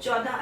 14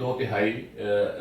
2/3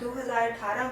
2018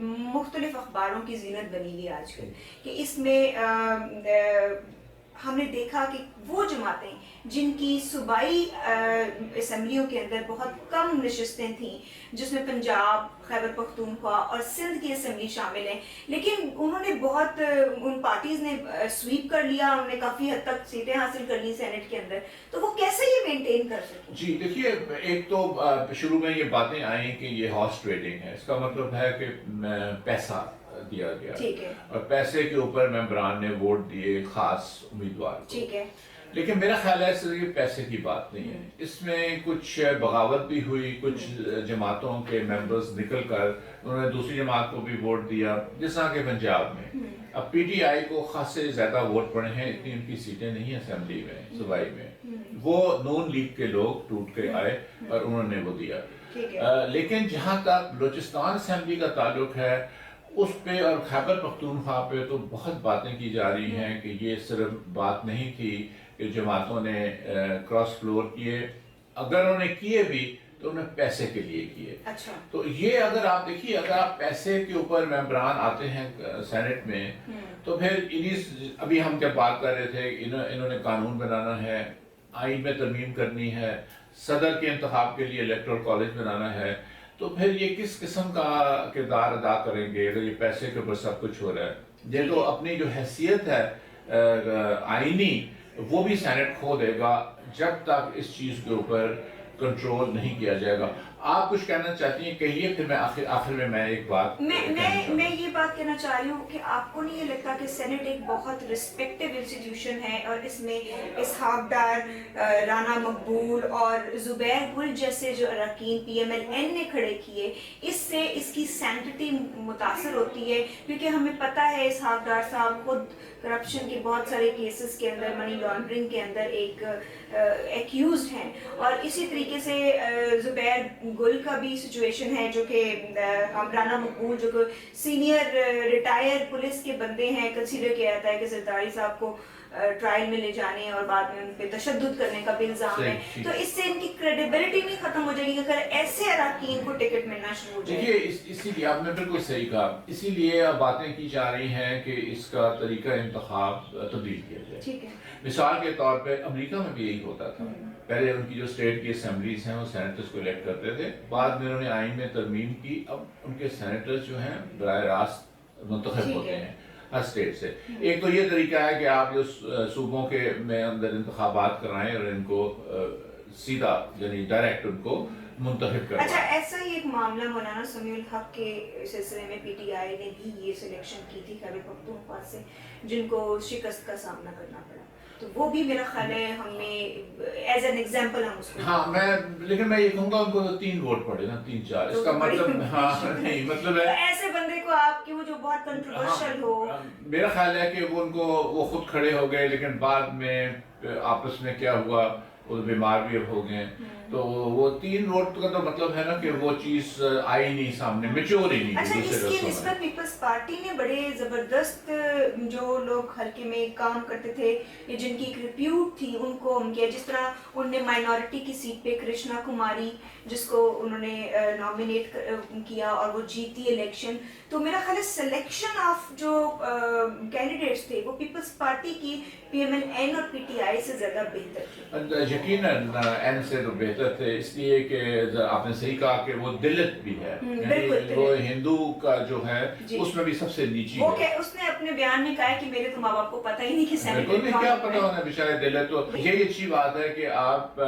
مختلف اخباروں کی زینت بنی ہوئی آج کل کہ اس میں ہم نے دیکھا کہ وہ جماعتیں جن کی صوبائی اسمبلیوں کے اندر بہت کم نشستیں تھیں، جس میں پنجاب، خیبر پختونخوا اور سندھ کی اسمبلی شامل ہیں، لیکن انہوں نے بہت ان پارٹیز نے سویپ کر لیا، انہوں نے کافی حد تک سیٹیں حاصل کر لی سینٹ کے اندر، تو وہ کیسے یہ مینٹین کر سکیں؟ جی دیکھیے، ایک تو شروع میں یہ باتیں آئیں کہ یہ ہارس ٹریڈنگ ہے، اس کا مطلب ہے کہ پیسہ دیا گیا اور پیسے کے اوپر ممبران نے ووٹ دیے خاص امیدوار کو. ٹھیک ہے، لیکن میرا خیال ہے صرف یہ پیسے کی بات نہیں ہے، اس میں کچھ بغاوت بھی ہوئی، کچھ جماعتوں کے ممبرز نکل کر انہوں نے دوسری جماعت کو بھی ووٹ دیا، جس طرح کہ پنجاب میں اب پی ٹی آئی کو خاصے زیادہ ووٹ پڑے ہیں، اتنی ان کی سیٹیں نہیں ہیں اسمبلی میں، صوبائی میں، وہ نون لیگ کے لوگ ٹوٹ کے آئے اور انہوں نے وہ دیا. لیکن جہاں تک بلوچستان اسمبلی کا تعلق ہے، اس پہ اور خیبر پختونخوا پہ تو بہت باتیں کی جا رہی ہیں کہ یہ صرف بات نہیں تھی کہ جماعتوں نے کراس فلور کیے، اگر انہوں نے کیے بھی تو انہوں نے پیسے کے لیے کیے. تو یہ اگر آپ دیکھیے، اگر آپ پیسے کے اوپر ممبران آتے ہیں سینٹ میں، تو پھر ابھی ہم جب بات کر رہے تھے انہوں نے قانون بنانا ہے، آئین میں ترمیم کرنی ہے، صدر کے انتخاب کے لیے الیکٹورل کالج بنانا ہے، تو پھر یہ کس قسم کا کردار ادا کریں گے اگر یہ پیسے کے اوپر سب کچھ ہو رہا ہے؟ یہ تو اپنی جو حیثیت ہے آئینی، وہ بھی سینٹ کھو دے گا جب تک اس چیز کے اوپر کنٹرول نہیں کیا جائے گا. آپ کچھ کہنا چاہتی ہیں، کہیے، پھر میں آخر میں ایک بات میں یہ بات کہنا چاہ رہی ہوں کہ آپ کو نہیں یہ لگتا کہ سینٹ ایک بہت رسپیکٹیو انسٹیٹیوشن ہے اور اس میں اسحاق ڈار، رانا مقبول اور زبیر گل جیسے جو اراکین پی ایم ایل این نے کھڑے کیے، اس سے اس کی سینٹٹی متاثر ہوتی ہے، کیونکہ ہمیں پتہ ہے اسحاق ڈار صاحب خود کرپشن کے بہت سارے کیسز کے اندر، منی لانڈرنگ کے اندر ایک ایکیوزڈ ہیں، اور اسی طریقے سے زبیر گل کا بھی سچویشن ہے جو کہ رانا مقبول جو کہ سینئر ریٹائر پولیس کے بندے ہیں، کنسیڈر کیا جاتا ہے کہ زرداری صاحب کو ٹرائل میں لے جانے اور بعد میں ان پہ تشدد کرنے کا بھی الزام ہے، تو اس سے ان کی کریڈیبلٹی نہیں ختم ہو جائے گی اگر ایسے اراکین کو ٹکٹ ملنا شروع ہو جائے. دیکھیے، اسی لیے آپ نے بالکل صحیح کہا، اسی لیے اب باتیں کی جا رہی ہیں کہ اس کا طریقہ انتخاب تبدیل کیا جائے. ٹھیک ہے، مثال کے طور پہ امریکہ میں بھی یہی ہوتا تھا، پہلے ان کی جو اسٹیٹ کی اسمبلیز ہیں وہ سینیٹرز کو الیکٹ کرتے تھے، بعد میں انہوں نے آئین میں ترمیم کی، اب ان کے سینیٹرز جو ہیں براہ راست منتخب ہوتے ہیں ہر اسٹیٹ سے. ایک تو یہ طریقہ ہے کہ آپ جو صوبوں کے میں اندر انتخابات کرائیں اور ان کو سیدھا یعنی ڈائریکٹ ان کو منتخب کرنا. اچھا، ایسا ہی ایک معاملہ مولانا سمیع الحق کے سلسلے میں پی ٹی آئی نے بھی یہ سلیکشن کی تھی خیبر پختونخوا سے، جن کو شکست کا سامنا کرنا پڑا، تو وہ بھی میرا خیال ہے ہمیں ایز این ایگزامپل ہم اس کو. ہاں، لیکن میں یہ کہوں گا ان کو 3 ووٹ پڑے نا، 3-4، اس کا مطلب نہیں، مطلب ہے ایسے بندے کو آپ کی وہ جو بہت کنٹروورشل ہو. میرا خیال ہے کہ وہ خود کھڑے ہو گئے، لیکن بعد میں آپس میں کیا ہوا، وہ بیمار بھی اب ہو گئے، تو وہ 3 ووٹ کا تو مطلب ہے نا کہ وہ چیز آئی نہیں سامنے، میچور ہی نہیں. اچھا، اس کی نسبت پیپلز پارٹی نے بڑے زبردست جو لوگ حلقے میں کام کرتے تھے یا جن کی ایک ریپیوٹ تھی ان کو ہم کیا، جس طرح انہوں نے مائنورٹی کی سیٹ پہ کرشنا کماری جس کو انہوں نے نامینیٹ کیا اور وہ جیتی الیکشن، تو میرا خیال ہے سلیکشن آف جو کینڈیڈیٹس تھے وہ پیپلز پارٹی کی پی ایم ایل این اور پی ٹی آئی سے زیادہ بہتر تھی. یقیناً این سے تو بہتر تھے، اس لیے کہ آپ نے صحیح کہا کہ وہ دلت بھی ہے، وہ ہندو کا جو ہے اس میں بھی سب سے نیچی ہے. اس نے اپنے بیان میں کہا ہے کہ میرے تو ماں باپ کو پتہ ہی نہیں کہ بالکل کیا پتا ہونا بیچارے دلت. تو یہ اچھی بات ہے کہ آپ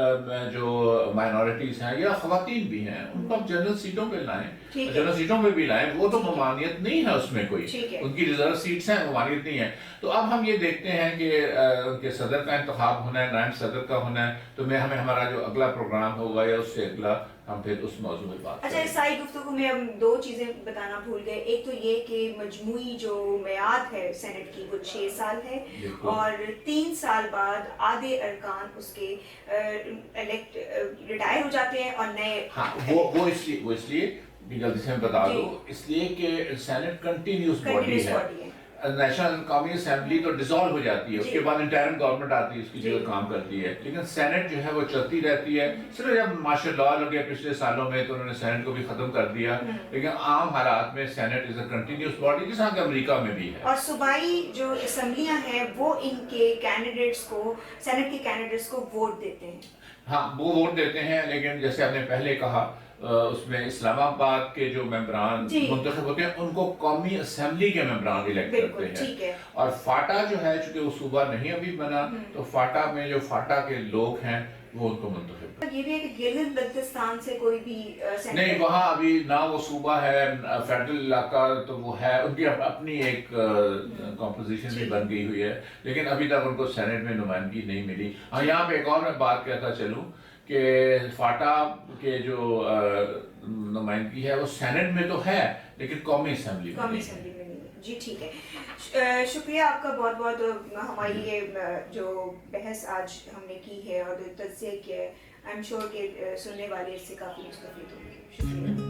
جو مائنورٹیز ہیں یا خواتین بھی ہیں ان کو آپ جنرل سیٹوں پہ لائیں، جنرل سیٹوں پہ بھی لائیں، وہ تو ممانعت نہیں ہے اس میں کوئی، ان کی ریزرو سیٹس ہیں، ممانعت نہیں ہے. تو اب ہم یہ دیکھتے ہیں کہ ان کے صدر کا انتخاب ہونا ہے، نائب صدر کا ہونا ہے، تو ہمیں ہمارا جو اگلا پروگرام ہوگا یا اس سے اگلا ہم پھر اس موضوع میں بات کریں. اچھا، اس ساری گفتگو میں ہم 2 چیزیں بتانا بھول گئے. ایک تو یہ کہ مجموعی جو میعاد ہے سینٹ کی وہ 6 سال ہے اور 3 سال بعد آدھے ارکان اس کے ریٹائر ہو جاتے ہیں اور نئے. ہاں، وہ اس لیے جلدی سے میں بتا دوں، اس لیے کہ سینٹ کنٹینیوس باڈی ہے. نیشنل قومی اسمبلی تو ڈیزالو ہو جاتی ہے، اس کے بعد انٹرم گورنمنٹ آتی ہے، اس کی جگہ کام کرتی ہے، لیکن سینٹ جو ہے وہ چلتی رہتی ہے. صرف جب مارشل لاء لگے پچھلے سالوں میں تو انہوں نے سینٹ کو بھی ختم کر دیا، لیکن عام حالات میں Senate is a continuous body, جس طرح کہ امریکہ میں بھی ہے. اور صوبائی جو اسمبلیاں ہیں وہ ان کے کینڈیڈیٹس کو، سینٹ کے کینڈیڈیٹس کو ووٹ دیتے ہیں. ہاں وہ ووٹ دیتے ہیں، لیکن جیسے آپ نے پہلے کہا اس میں اسلام آباد کے جو ممبران منتخب ہوتے ہیں ان کو قومی اسمبلی کے ممبران الیکٹ کرتے ہیں. اور فاٹا جو ہے چونکہ وہ صوبہ نہیں ابھی بنا تو فاٹا میں جو فاٹا کے لوگ ہیں وہ ان کو منتخب کرتے ہیں. یہ بھی ہے کہ گلگت بلتستان سے کوئی بھی نہیں، وہاں ابھی نہ وہ صوبہ ہے، فیڈرل علاقہ تو وہ ہے، ان کی اپنی ایک کمپوزیشن بھی بن گئی ہوئی ہے، لیکن ابھی تک ان کو سینٹ میں نمائندگی نہیں ملی. ہاں یہاں پہ ایک اور میں بات کہتا چلوں کہ فاٹا کے جو نمائندگی ہے وہ سینٹ میں تو ہے لیکن قومی اسمبلی میں نہیں. جی ٹھیک ہے، شکریہ آپ کا بہت بہت. ہماری یہ جو بحث آج ہم نے کی ہے اور تجزیہ کیا ہے، آئی ایم شیور کہ سننے والے اس سے کافی مستفید ہوں گے. شکریہ.